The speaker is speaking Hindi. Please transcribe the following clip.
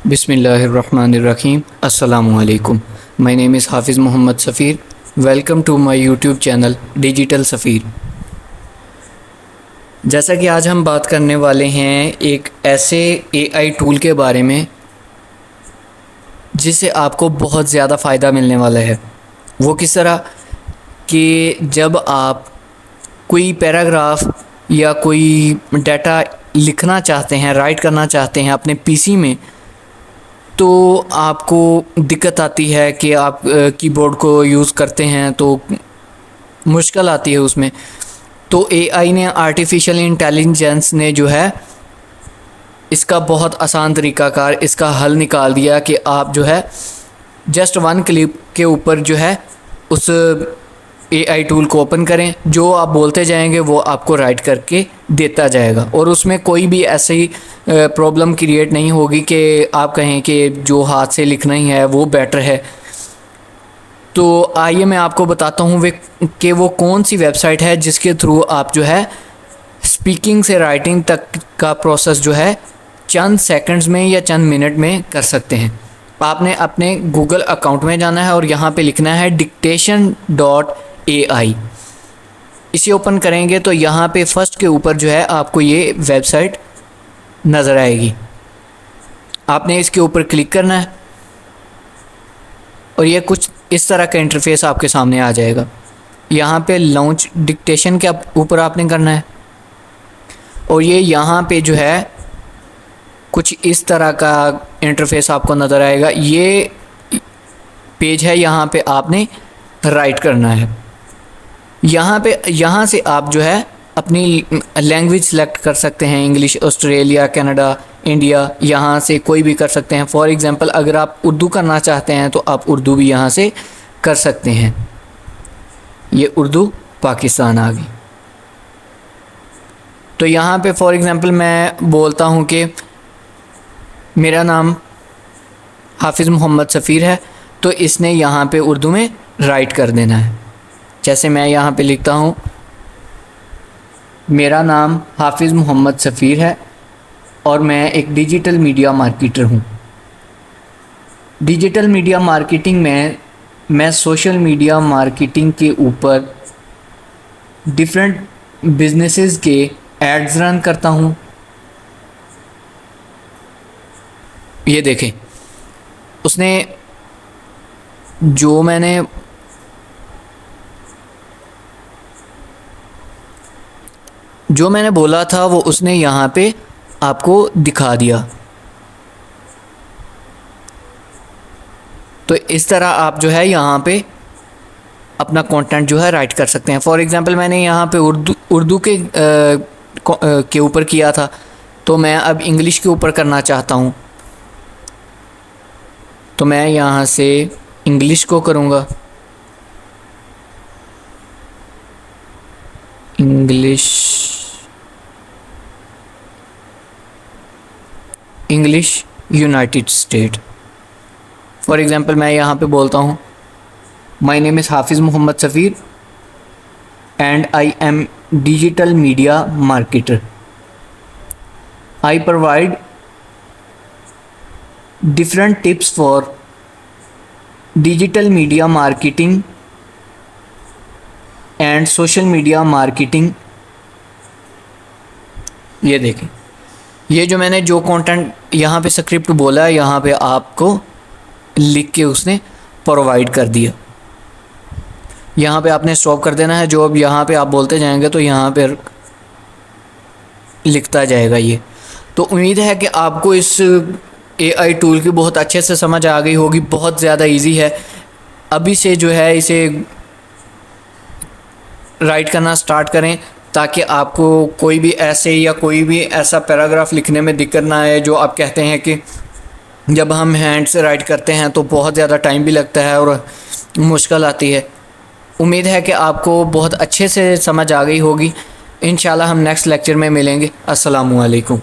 बिस्मिल्लाहिर्रहमानिर्रहीम। अस्सलामु अलैकुम। My name is Hafiz Mohammad Safeer. Welcome to my YouTube channel digital Safeer. जैसा कि आज हम बात करने वाले हैं एक ऐसे एआई टूल के बारे में जिससे आपको बहुत ज़्यादा फ़ायदा मिलने वाला है। वो किस तरह कि जब आप कोई पैराग्राफ या कोई डाटा लिखना चाहते हैं, राइट करना चाहते हैं अपने पीसी में, तो आपको दिक्कत आती है कि आप कीबोर्ड को यूज़ करते हैं तो मुश्किल आती है उसमें। तो एआई ने, आर्टिफिशियल इंटेलिजेंस ने जो है इसका बहुत आसान तरीक़ाकार इसका हल निकाल दिया कि आप जो है जस्ट वन क्लिक के ऊपर जो है उस एआई टूल को ओपन करें, जो आप बोलते जाएंगे वो आपको राइट करके देता जाएगा और उसमें कोई भी ऐसी प्रॉब्लम क्रिएट नहीं होगी कि आप कहें कि जो हाथ से लिखना ही है वो बेटर है। तो आइए मैं आपको बताता हूँ कि वो कौन सी वेबसाइट है जिसके थ्रू आप जो है स्पीकिंग से राइटिंग तक का प्रोसेस जो है चंद सेकंड्स में या चंद मिनट में कर सकते हैं। आपने अपने गूगल अकाउंट में जाना है और यहाँ पे लिखना है dictation.ai। इसे ओपन करेंगे तो यहाँ पे फर्स्ट के ऊपर जो है आपको ये वेबसाइट नज़र आएगी। आपने इसके ऊपर क्लिक करना है और ये कुछ इस तरह का इंटरफेस आपके सामने आ जाएगा। यहाँ पे लॉन्च डिक्टेशन के ऊपर आपने करना है और ये यहाँ पे जो है कुछ इस तरह का इंटरफेस आपको नज़र आएगा। ये पेज है, यहाँ पे आपने राइट करना है। यहाँ से आप जो है अपनी लैंग्वेज सेलेक्ट कर सकते हैं, इंग्लिश, ऑस्ट्रेलिया, कनाडा, इंडिया, यहाँ से कोई भी कर सकते हैं। फॉर एग्ज़ाम्पल अगर आप उर्दू करना चाहते हैं तो आप उर्दू भी यहाँ से कर सकते हैं। ये उर्दू पाकिस्तान आ गई। तो यहाँ पे फॉर एग्ज़ाम्पल मैं बोलता हूँ कि मेरा नाम हाफिज़ मोहम्मद सफ़ीर है, तो इसने यहाँ पे उर्दू में राइट कर देना है। जैसे मैं यहाँ पे लिखता हूँ मेरा नाम हाफिज़ मोहम्मद सफ़ीर है और मैं एक डिजिटल मीडिया मार्केटर हूँ। डिजिटल मीडिया मार्केटिंग में मैं सोशल मीडिया मार्केटिंग के ऊपर डिफरेंट बिजनेसेस के एड्स रन करता हूँ। ये देखें, उसने जो मैंने बोला था वो उसने यहाँ पे आपको दिखा दिया। तो इस तरह आप जो है यहाँ पे अपना कंटेंट जो है राइट कर सकते हैं। फॉर एग्ज़ाम्पल मैंने यहाँ पे उर्दू के ऊपर किया था, तो मैं अब इंग्लिश के ऊपर करना चाहता हूँ, तो मैं यहाँ से इंग्लिश को करूँगा। English United State. For example मैं यहाँ पे बोलता हूँ my name is Hafiz Mohammad Safeer and I am digital media marketer. I provide different tips for digital media marketing and social media marketing। ये देखें, ये जो मैंने जो कंटेंट यहाँ पे स्क्रिप्ट बोला है यहाँ पे आपको लिख के उसने प्रोवाइड कर दिया। यहाँ पे आपने स्टॉप कर देना है। जो अब यहाँ पे आप बोलते जाएंगे तो यहाँ पे लिखता जाएगा ये। तो उम्मीद है कि आपको इस एआई टूल की बहुत अच्छे से समझ आ गई होगी। बहुत ज़्यादा इजी है। अभी से जो है इसे राइट करना स्टार्ट करें ताकि आपको कोई भी ऐसा पैराग्राफ लिखने में दिक्कत ना आए। जो आप कहते हैं कि जब हम हैंड से राइट करते हैं तो बहुत ज़्यादा टाइम भी लगता है और मुश्किल आती है। उम्मीद है कि आपको बहुत अच्छे से समझ आ गई होगी। इंशाल्लाह हम नेक्स्ट लेक्चर में मिलेंगे। अस्सलामु अलैकुम।